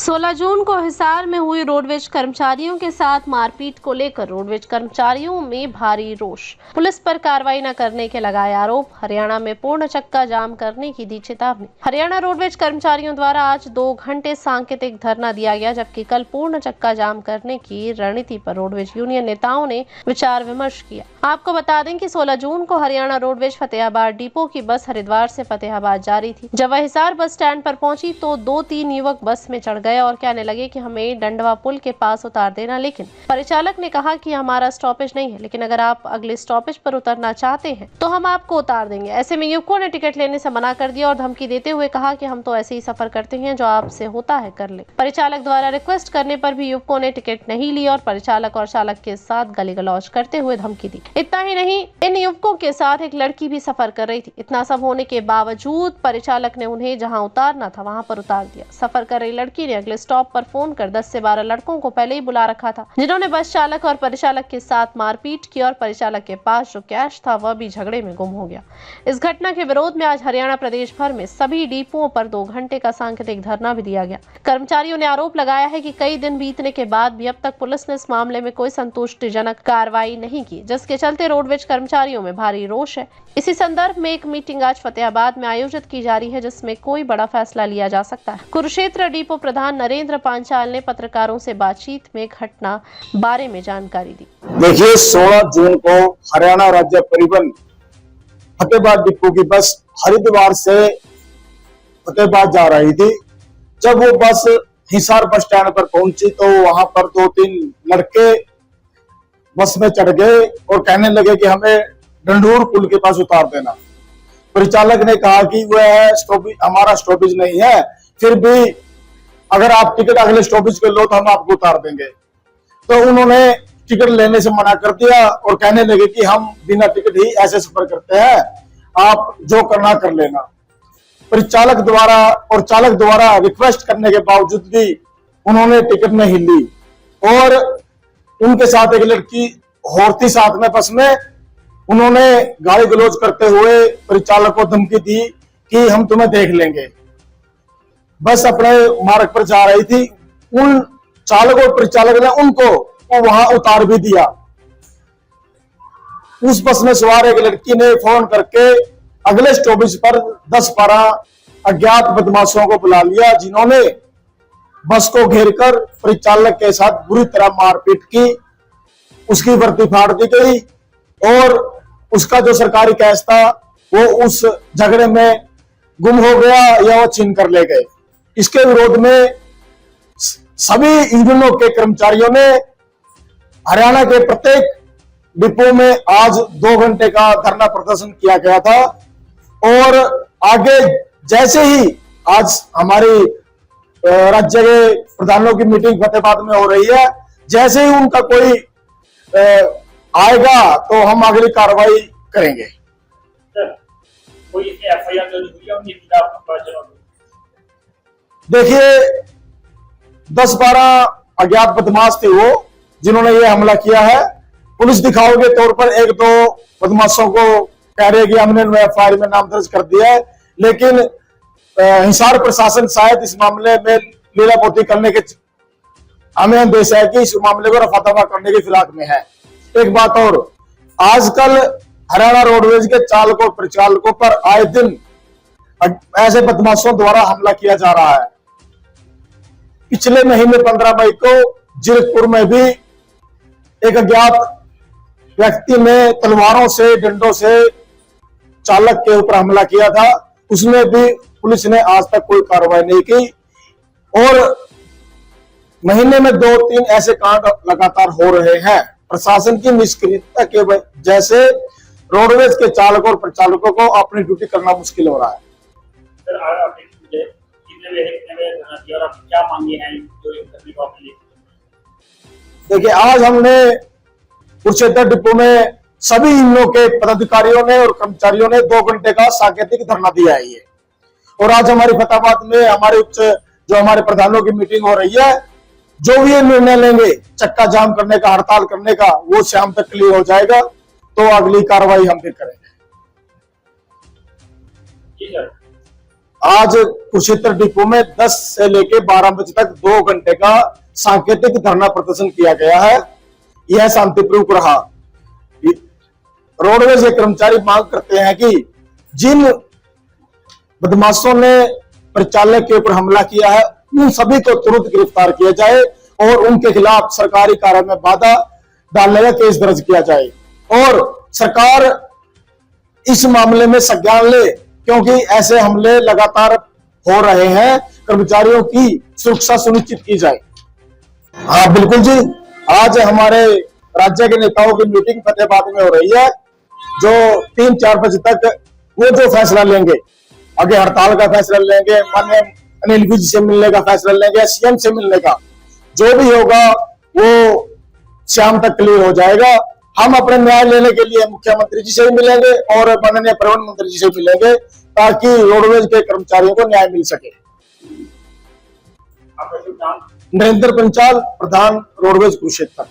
16 जून को हिसार में हुई रोडवेज कर्मचारियों के साथ मारपीट को लेकर रोडवेज कर्मचारियों में भारी रोष। पुलिस पर कार्रवाई न करने के लगाए आरोप। हरियाणा में पूर्ण चक्का जाम करने की दी चेतावनी। हरियाणा रोडवेज कर्मचारियों द्वारा आज 2 घंटे सांकेतिक धरना दिया गया, जबकि कल पूर्ण चक्का जाम करने की रणनीति पर रोडवेज यूनियन नेताओं ने विचार विमर्श किया। आपको बता दें कि 16 जून को हरियाणा रोडवेज फतेहाबाद डिपो की बस हरिद्वार से फतेहाबाद जा रही थी। जब वह हिसार बस स्टैंड पर पहुंची तो 2-3 युवक बस में चढ़ गए और कहने लगे कि हमें डंडवा पुल के पास उतार देना, लेकिन परिचालक ने कहा कि हमारा स्टॉपेज नहीं है, लेकिन अगर आप अगले स्टॉपेज पर उतरना चाहते हैं तो हम आपको उतार देंगे। ऐसे में युवकों ने टिकट लेने से मना कर दिया और धमकी देते हुए कहा कि हम तो ऐसे ही सफर करते हैं, जो आपसे होता है कर ले। परिचालक द्वारा रिक्वेस्ट करने पर भी युवकों ने टिकट नहीं ली और परिचालक और चालक के साथ गाली गलौज करते हुए धमकी दी। इतना ही नहीं, इन युवकों के साथ एक लड़की भी सफर कर रही थी। इतना सब होने के बावजूद परिचालक ने उन्हें जहां उतारना था वहां पर उतार दिया। सफर कर रही लड़की ने अगले स्टॉप पर फोन कर 10 से 12 लड़कों को पहले ही बुला रखा था, जिन्होंने बस चालक और परिचालक के साथ मारपीट की और परिचालक के पास जो कैश था वह भी झगड़े में गुम हो गया। इस घटना के विरोध में आज हरियाणा प्रदेश भर में सभी डिपोओं पर 2 घंटे का सांकेतिक धरना भी दिया गया। कर्मचारियों ने आरोप लगाया है कि कई दिन बीतने के बाद भी अब तक पुलिस ने इस मामले में कोई संतुष्टिजनक कार्रवाई नहीं की, जिसके चलते रोडवेज कर्मचारियों में भारी रोष है। इसी संदर्भ में एक मीटिंग आज फतेहाबाद में आयोजित की जा रही है, जिसमें कोई बड़ा फैसला लिया जा सकता है। कुरुक्षेत्र डिपो प्रधान नरेंद्र पांचाल ने पत्रकारों से बातचीत में घटना बारे में जानकारी दी। देखिए, 16 जून को हरियाणा राज्य परिवहन फतेहाबाद डिपो की बस हरिद्वार से फतेहाबाद जा रही थी। जब वो बस हिसार बस स्टैंड पर पहुंची तो वहां पर 2-3 लड़के बस में चढ़ गए और कहने लगे कि हमें डंडूर पुल के पास उतार देना। परिचालक ने कहा कि वह हमारा स्टॉपेज नहीं है, फिर भी अगर आप टिकट अगले स्टॉपेज पे लो तो हम आपको उतार देंगे। तो उन्होंने टिकट लेने से मना कर दिया और कहने लगे कि हम बिना टिकट ही ऐसे सफर करते हैं, आप जो करना कर लेना। परिचालक द्वारा और चालक द्वारा रिक्वेस्ट करने के बावजूद भी उन्होंने टिकट नहीं ली और उनके साथ एक लड़की और थी साथ में बस में। उन्होंने गाली गलौज करते हुए परिचालक को धमकी दी कि हम तुम्हें देख लेंगे। बस अपने मार्ग पर जा रही थी, उन चालक और परिचालक ने उनको वहां उतार भी दिया। उस बस में सवार एक लड़की ने फोन करके अगले स्टॉपेज पर 10-12 अज्ञात बदमाशों को बुला लिया, जिन्होंने बस को घेरकर परिचालक के साथ बुरी तरह मारपीट की। उसकी वर्दी फाड़ दी गई और उसका जो सरकारी कैश था वो उस झगड़े में गुम हो गया या वो छीन कर ले गए। इसके विरोध में सभी यूनियनों के कर्मचारियों ने हरियाणा के प्रत्येक डिपो में आज 2 घंटे का धरना प्रदर्शन किया गया था और आगे जैसे ही आज हमारी राज्य के प्रधानों की मीटिंग फतेहाबाद में हो रही है, जैसे ही उनका कोई आएगा तो हम अगली कार्रवाई करेंगे। कोई एफआईआर दर्ज हुई है उनके खिलाफ? देखिए, 10-12 अज्ञात बदमाश थे वो जिन्होंने ये हमला किया है। पुलिस दिखाव के तौर पर 1-2 बदमाशों को कह रहे कि हमने एफआईआर में नाम दर्ज कर दिया है, लेकिन हिसार प्रशासन शायद इस मामले में लीलापोती करने के हमें अंदेश है कि इस मामले को रफा दफा करने की फिराक में है। एक बात और, आजकल हरियाणा रोडवेज के चालकों परिचालकों पर आए दिन ऐसे बदमाशों द्वारा हमला किया जा रहा है। पिछले महीने 15 मई को जीरकपुर में भी एक अज्ञात व्यक्ति ने तलवारों से डंडों से चालक के ऊपर हमला किया था, उसमें भी पुलिस ने आज तक कोई कार्रवाई नहीं की और महीने में 2-3 ऐसे कांड लगातार हो रहे हैं। प्रशासन की निष्क्रियता के वजह से रोडवेज के चालकों और परिचालकों को अपनी ड्यूटी करना मुश्किल हो रहा है। सर, क्या मांगे हैं देखिए, आज हमने कुरुक्षेत्र डिपो में सभी यूनियनों के पदाधिकारियों ने और कर्मचारियों ने 2 घंटे का सांकेतिक धरना दिया है और आज हमारी फतेहाबाद में हमारे प्रधानों की मीटिंग हो रही है। जो भी ये निर्णय लेंगे चक्का जाम करने का, हड़ताल करने का, वो शाम तक क्लियर हो जाएगा, तो अगली कार्रवाई हम फिर करेंगे। आज कुरुक्षेत्र डिपो में 10 से लेकर 12 बजे तक 2 घंटे का सांकेतिक धरना प्रदर्शन किया गया है। यह शांतिपूर्वक रहा। रोडवेज के कर्मचारी मांग करते हैं कि जिन बदमाशों ने परिचालक के ऊपर हमला किया है उन सभी को तुरंत गिरफ्तार किया जाए और उनके खिलाफ सरकारी कार्य में बाधा डालने का केस दर्ज किया जाए और सरकार इस मामले में संज्ञान ले, क्योंकि ऐसे हमले लगातार हो रहे हैं। कर्मचारियों की सुरक्षा सुनिश्चित की जाए। हाँ बिल्कुल जी, आज हमारे राज्य के नेताओं की मीटिंग फतेहाबाद में हो रही है, जो 3-4 बजे तक वो जो फैसला लेंगे, आगे हड़ताल का फैसला लेंगे, माननीय अनिल विज से मिलने का फैसला लेंगे, सीएम से मिलने का, जो भी होगा वो शाम तक क्लियर हो जाएगा। हम अपने न्याय लेने के लिए मुख्यमंत्री जी से भी मिलेंगे और माननीय परिवहन मंत्री जी से मिलेंगे ताकि रोडवेज के कर्मचारियों को न्याय मिल सके। आपका शुभ नाम? नरेंद्र पंचाल, प्रधान रोडवेज कुरुक्षेत्र।